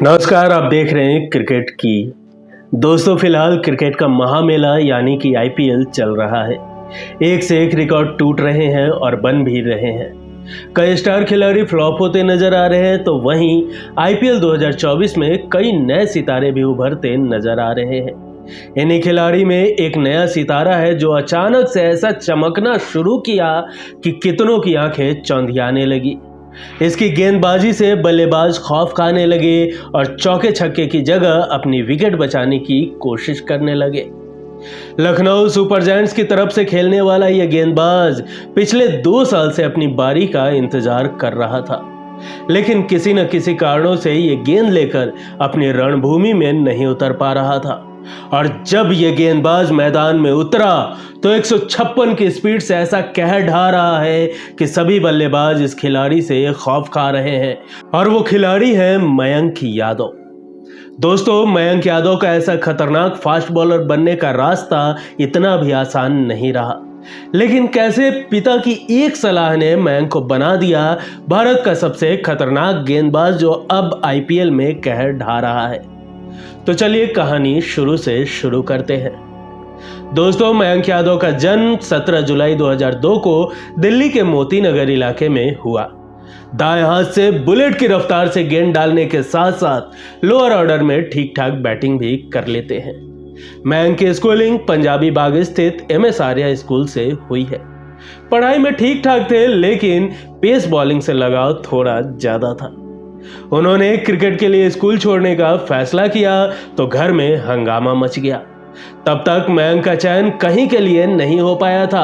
नमस्कार, आप देख रहे हैं क्रिकेट की। दोस्तों, फिलहाल क्रिकेट का महामेला यानी कि आईपीएल चल रहा है। एक से एक रिकॉर्ड टूट रहे हैं और बन भी रहे हैं। कई स्टार खिलाड़ी फ्लॉप होते नजर आ रहे हैं, तो वहीं आईपीएल 2024 में कई नए सितारे भी उभरते नजर आ रहे हैं। इन्हीं खिलाड़ी में एक नया सितारा है जो अचानक से ऐसा चमकना शुरू किया कि कितनों की आंखें चौंधियाने लगी। इसकी गेंदबाजी से बल्लेबाज खौफ खाने लगे और चौके छक्के की जगह अपनी विकेट बचाने की कोशिश करने लगे। लखनऊ सुपर जायंट्स की तरफ से खेलने वाला यह गेंदबाज पिछले 2 साल से अपनी बारी का इंतजार कर रहा था, लेकिन किसी न किसी कारणों से यह गेंद लेकर अपनी रणभूमि में नहीं उतर पा रहा था। और जब यह गेंदबाज मैदान में उतरा तो 156 की स्पीड से ऐसा कहर ढा रहा है कि सभी बल्लेबाज इस खिलाड़ी से खौफ खा रहे हैं, और वो खिलाड़ी है मयंक यादव। दोस्तों, मयंक यादव का ऐसा खतरनाक फास्ट बॉलर बनने का रास्ता इतना भी आसान नहीं रहा, लेकिन कैसे पिता की एक सलाह ने मयंक को बना दिया भारत का सबसे खतरनाक गेंदबाज जो अब आईपीएल में कहर ढा रहा है। तो चलिए कहानी शुरू से शुरू करते हैं। दोस्तों, मयंक यादव का जन्म 17 जुलाई 2002 को दिल्ली के मोती नगर इलाके में हुआ। दाएं हाथ से बुलेट की रफ्तार से गेंद डालने के साथ साथ लोअर ऑर्डर में ठीक ठाक बैटिंग भी कर लेते हैं। मयंक की स्कूलिंग पंजाबी बाग स्थित एमएस आर्या स्कूल से हुई है। पढ़ाई में ठीक ठाक थे, लेकिन पेस बॉलिंग से लगाव थोड़ा ज्यादा था। उन्होंने क्रिकेट के लिए स्कूल छोड़ने का फैसला किया तो घर में हंगामा मच गया। तब तक मयंक का चयन कहीं के लिए नहीं हो पाया था।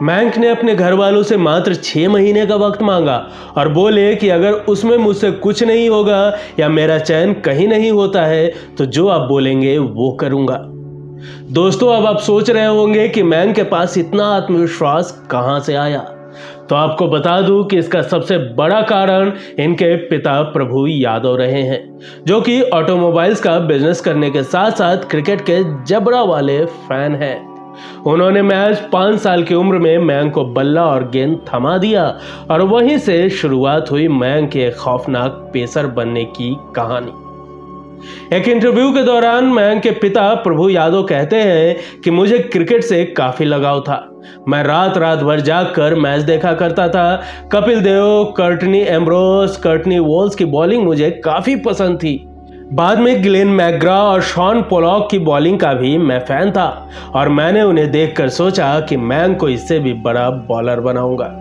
मयंक ने अपने घर वालों से मात्र 6 महीने का वक्त मांगा और बोले कि अगर उसमें मुझसे कुछ नहीं होगा या मेरा चयन कहीं नहीं होता है तो जो आप बोलेंगे वो करूंगा। दोस्तों, अब आप सोच रहे होंगे कि मयंक के पास इतना आत्मविश्वास कहां से आया। तो आपको बता दूं कि इसका सबसे बड़ा कारण इनके पिता प्रभु यादव रहे हैं, जो कि ऑटोमोबाइल्स का बिजनेस करने के साथ साथ क्रिकेट के जबरा वाले फैन हैं। उन्होंने महज 5 साल की उम्र में मयंक को बल्ला और गेंद थमा दिया और वहीं से शुरुआत हुई मयंक के खौफनाक पेसर बनने की कहानी। एक इंटरव्यू के दौरान मयंक के पिता प्रभु यादव कहते हैं कि मुझे क्रिकेट से काफी लगाव था। मैं रात भर जागकर मैच देखा करता था। Kapil Dev, Courtney Ambrose, Courtney walls की बॉलिंग मुझे काफी पसंद थी। बाद में ग्लेन मैकग्रा और शॉन पोलॉक की बॉलिंग का भी मैं फैन था और मैंने उन्हें देखकर सोचा कि मयंक को इससे भी बड़ा बॉलर बनाऊंगा।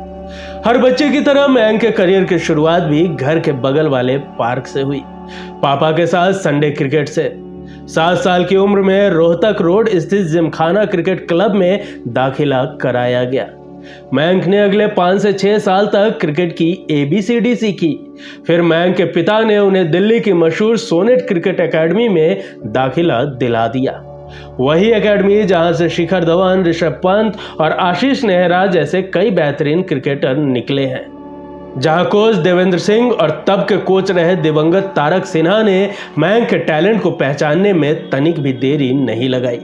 हर बच्चे की तरह मयंक के करियर की शुरुआत भी घर के बगल वाले पार्क से हुई, पापा के साथ संडे क्रिकेट से। 7 साल की उम्र में रोहतक रोड स्थित जिमखाना क्रिकेट क्लब में दाखिला कराया गया। मयंक ने अगले 5 से 6 साल तक क्रिकेट की ABCD सीखी। फिर मयंक के पिता ने उन्हें दिल्ली की मशहूर सोनेट क्रिकेट एकेडमी में दाखिला दिला दिया। वही एकेडमी जहां से शिखर धवन, ऋषभ पंत और आशीष नेहरा जैसे कई बेहतरीन क्रिकेटर निकले हैं, जहां कोच देवेंद्र सिंह और तब के कोच रहे दिवंगत तारक सिन्हा ने मयंक के टैलेंट को पहचानने में तनिक भी देरी नहीं लगाई।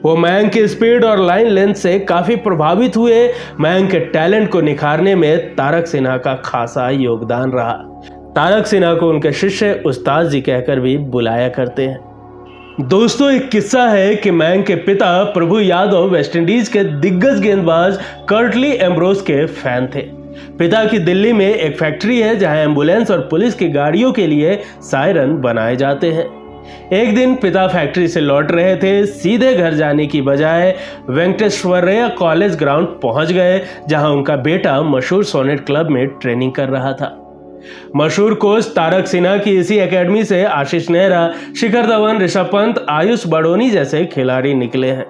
वो मयंक की स्पीड और लाइन लेंथ से काफी प्रभावित हुए। मयंक के टैलेंट को निखारने में तारक सिन्हा का खासा योगदान रहा। तारक सिन्हा को उनके शिष्य उस्ताद जी कहकर भी बुलाया करते हैं। दोस्तों, एक किस्सा है कि मयंक के पिता प्रभु यादव वेस्टइंडीज के दिग्गज गेंदबाज कर्टली एम्ब्रोस के फैन थे। पिता की दिल्ली में एक फैक्ट्री है जहां एम्बुलेंस और पुलिस की गाड़ियों के लिए सायरन बनाए जाते हैं। एक दिन पिता फैक्ट्री से लौट रहे थे। सीधे घर जाने की बजाय वेंकटेश्वरैया कॉलेज ग्राउंड पहुंच गए, जहां उनका बेटा मशहूर सोनेट क्लब में ट्रेनिंग कर रहा था। मशहूर कोच तारक सिन्हा की इसी एकेडमी से आशीष नेहरा, शिखर धवन, ऋषभ पंत, आयुष बड़ोनी जैसे खिलाड़ी निकले हैं।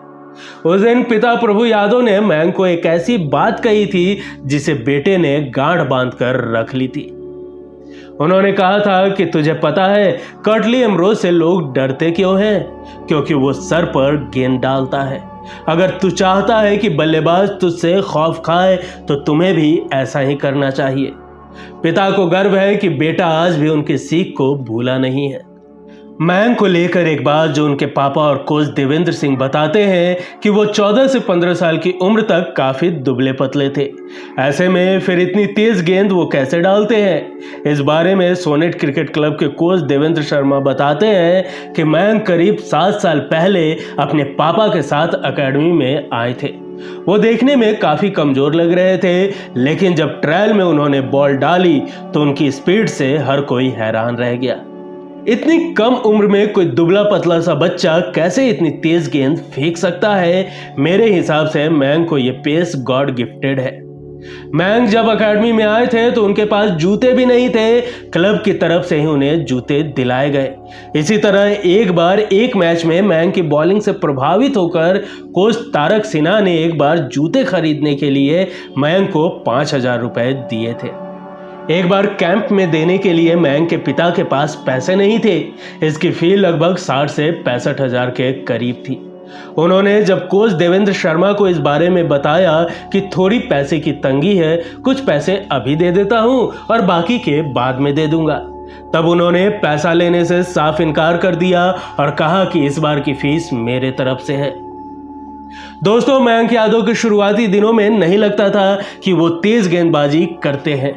उस दिन पिता प्रभु यादव ने मयंक को एक ऐसी बात कही थी जिसे बेटे ने गांठ बांधकर रख ली थी। उन्होंने कहा था कि तुझे पता है कर्टली एम्ब्रोस से लोग डरते क्यों हैं? क्योंकि वो सर पर गेंद डालता है। अगर तू चाहता है कि बल्लेबाज तुझसे खौफ खाए तो तुम्हें भी ऐसा ही करना चाहिए। पिता को गर्व है कि बेटा आज भी उनकी सीख को भूला नहीं है। मयंक को लेकर एक बात जो उनके पापा और कोच देवेंद्र सिंह बताते हैं कि वो 14 से 15 साल की उम्र तक काफी दुबले पतले थे। ऐसे में फिर इतनी तेज गेंद वो कैसे डालते हैं? इस बारे में सोनेट क्रिकेट क्लब के कोच देवेंद्र शर्मा बताते हैं कि मयंक करीब 7 साल पहले अपने पापा के साथ अकेडमी में आए थे। वो देखने में काफी कमजोर लग रहे थे, लेकिन जब ट्रायल में उन्होंने बॉल डाली तो उनकी स्पीड से हर कोई हैरान रह गया। इतनी कम उम्र में कोई दुबला पतला सा बच्चा कैसे इतनी तेज गेंद फेंक सकता है? मेरे हिसाब से मयंक को ये पेस गॉड गिफ्टेड है। मयंक जब अकेडमी में आए थे तो उनके पास जूते भी नहीं थे, क्लब की तरफ से ही उन्हें जूते दिलाए गए। इसी तरह एक बार एक मैच में मयंक की बॉलिंग से प्रभावित होकर कोच तारक सिन्हा ने एक बार जूते खरीदने के लिए मयंक को 5,000 रुपए दिए थे। एक बार कैंप में देने के लिए मयंक के पिता के पास पैसे नहीं थे। इसकी फी लगभग 60 से 65,000 के करीब थी। उन्होंने जब कोच देवेंद्र शर्मा को इस बारे में बताया कि थोड़ी पैसे की तंगी है, कुछ पैसे अभी दे देता हूं और बाकी के बाद में दे दूंगा, तब उन्होंने पैसा लेने से साफ इनकार कर दिया और कहा कि इस बार की फीस मेरे तरफ से है। दोस्तों, मयंक यादव के शुरुआती दिनों में नहीं लगता था कि वो तेज गेंदबाजी करते हैं।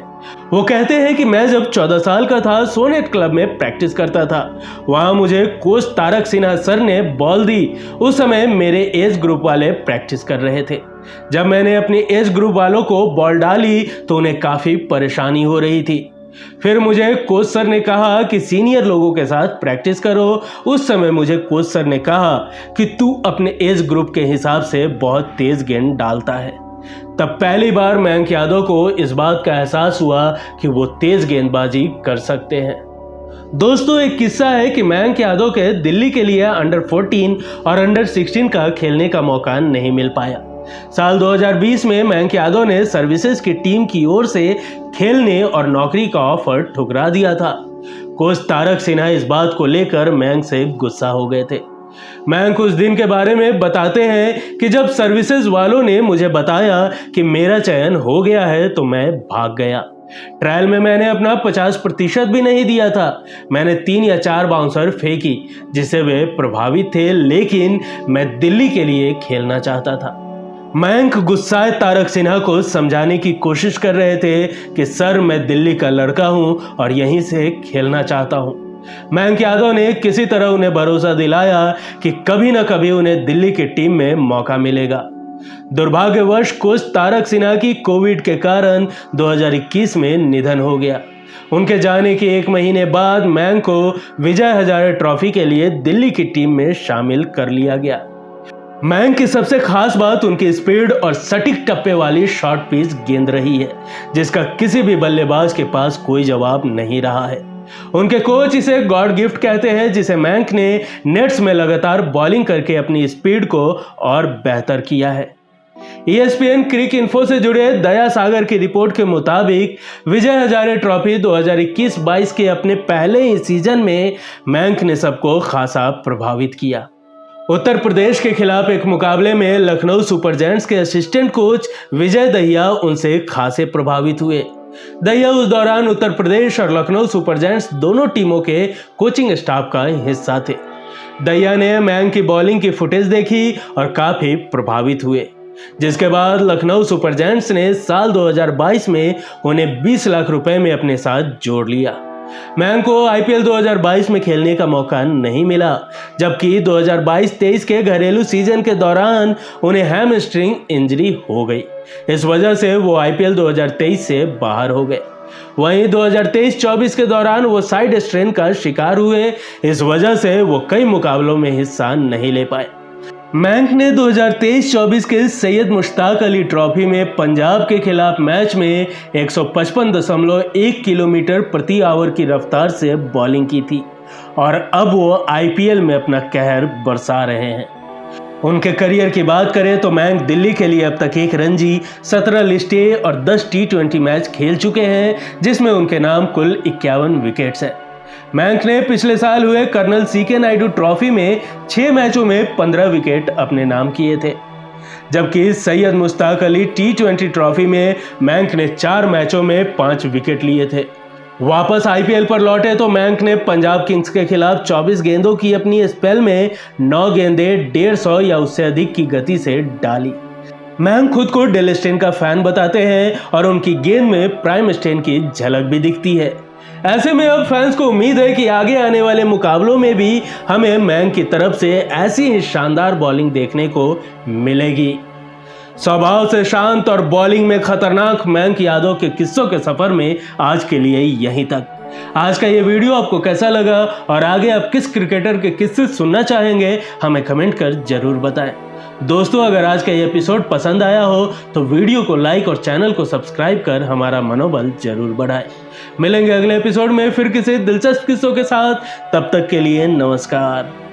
वो कहते हैं कि मैं जब 14 साल का था सोनेट क्लब में प्रैक्टिस करता था। वहां मुझे कोच तारक सिन्हा सर ने बॉल दी। उस समय मेरे एज ग्रुप वाले प्रैक्टिस कर रहे थे। जब मैंने अपनी एज ग्रुप वालों को बॉल डाली तो उन्हें काफी परेशानी हो रही थी। फिर मुझे कोच सर ने कहा कि सीनियर लोगों के साथ प्रैक्टिस करो। उस समय मुझे कोच सर ने कहा कि तू अपने एज ग्रुप के हिसाब से बहुत तेज गेंद डालता है। तब पहली बार मयंक यादव को इस बात का एहसास हुआ कि वो तेज गेंदबाजी कर सकते हैं। दोस्तों, एक किस्सा है कि मयंक यादव के दिल्ली के लिए अंडर 14 और अंडर 16 का खेलने का मौका नहीं मिल पाया। साल 2020 में मयंक यादव ने सर्विसेज की टीम की ओर से खेलने और नौकरी का ऑफर ठुकरा दिया था। कोच तारक सिन्हा इस बात को लेकर मयंक से गुस्सा हो गए थे। मयंक उस दिन के बारे में बताते हैं कि जब सर्विसेज वालों ने मुझे बताया कि मेरा चयन हो गया है तो मैं भाग गया। ट्रायल में मैंने अपना 50% भी नहीं दिया था। मैंने 3 या 4 बाउंसर फेंकी जिससे वे प्रभावित थे, लेकिन मैं दिल्ली के लिए खेलना चाहता था। मयंक गुस्साए तारक सिन्हा को समझाने की कोशिश कर रहे थे कि सर, मैं दिल्ली का लड़का हूं और यहीं से खेलना चाहता हूं। मयंक यादव ने किसी तरह उन्हें भरोसा दिलाया कि कभी न कभी उन्हें दिल्ली की टीम में मौका मिलेगा। दुर्भाग्यवश कोच तारक सिन्हा की कोविड के कारण 2021 में निधन हो गया। उनके जाने के 1 महीने बाद मयंक को विजय हजारे ट्रॉफी के लिए दिल्ली की टीम में शामिल कर लिया गया। मयंक की सबसे खास बात उनकी स्पीड और सटीक टप्पे वाली शॉर्ट पिच गेंद रही है, जिसका किसी भी बल्लेबाज के पास कोई जवाब नहीं रहा है। उनके कोच इसे गॉड गिफ्ट कहते हैं, जिसे मयंक ने नेट्स में लगातार बॉलिंग करके अपनी स्पीड को और बेहतर किया है। ESPN क्रिक इन्फो से जुड़े दया सागर की रिपोर्ट के मुताबिक विजय हजारे ट्रॉफी 2021-22 के अपने पहले ही सीजन में मयंक ने सबको खासा प्रभावित किया। उत्तर प्रदेश के खिलाफ एक मुकाबले में लखनऊ सुपर जायंट्स के असिस्टेंट कोच विजय दहिया उनसे खासे प्रभावित हुए। दहिया उस दौरान उत्तर प्रदेश और लखनऊ सुपर जायंट्स दोनों टीमों के कोचिंग स्टाफ का हिस्सा थे। दहिया ने मयंक की बॉलिंग की फुटेज देखी और काफी प्रभावित हुए, जिसके बाद लखनऊ सुपर जायंट्स ने साल 2022 में उन्हें 20 लाख रुपए में अपने साथ जोड़ लिया। मयंक को IPL 2022 में खेलने का मौका नहीं मिला, जबकि 2022-23 के घरेलू सीजन के दौरान उन्हें हैमस्ट्रिंग इंजरी हो गई। इस वजह से वो IPL 2023 से बाहर हो गए। वहीं 2023-24 के दौरान वो साइड स्ट्रेन का शिकार हुए। इस वजह से वो कई मुकाबलों में हिस्सा नहीं ले पाए। मयंक ने 2023-24 के सैयद मुश्ताक अली ट्रॉफी में पंजाब के खिलाफ मैच में 155.1 किलोमीटर प्रति आवर की रफ्तार से बॉलिंग की थी और अब वो IPL में अपना कहर बरसा रहे हैं। उनके करियर की बात करें तो मयंक दिल्ली के लिए अब तक 1 रणजी, 17 लिस्ट ए और 10 T20 मैच खेल चुके हैं, जिसमें उनके नाम कुल 51 विकेट्स हैं। मयंक ने पिछले साल हुए कर्नल CK नायडू ट्रॉफी में 6 मैचों में 15 विकेट अपने नाम किए थे, जबकि सैयद मुश्ताक अली T20 ट्रॉफी में मयंक ने 4 मैचों में 5 विकेट लिए थे। वापस आईपीएल पर लौटे तो मयंक ने पंजाब किंग्स के खिलाफ 24 गेंदों की अपनी स्पेल में 9 गेंदें 150 या उससे अधिक की गति से डाली। मयंक खुद को डेल स्टेन का फैन बताते हैं और उनकी गेंद में प्राइम स्टेन की झलक भी दिखती है। ऐसे में अब फैंस को उम्मीद है कि आगे आने वाले मुकाबलों में भी हमें मयंक की तरफ से ऐसी ही शानदार बॉलिंग देखने को मिलेगी। स्वभाव से शांत और बॉलिंग में खतरनाक मयंक यादव के किस्सों के सफर में आज के लिए यहीं तक। आज का ये वीडियो आपको कैसा लगा और आगे आप किस क्रिकेटर के किस्से सुनना चाहेंगे हमें कमेंट कर जरूर बताएं। दोस्तों, अगर आज का ये एपिसोड पसंद आया हो तो वीडियो को लाइक और चैनल को सब्सक्राइब कर हमारा मनोबल जरूर बढ़ाएं। मिलेंगे अगले एपिसोड में फिर किसी दिलचस्प किस्सों के साथ। तब तक के लिए नमस्कार।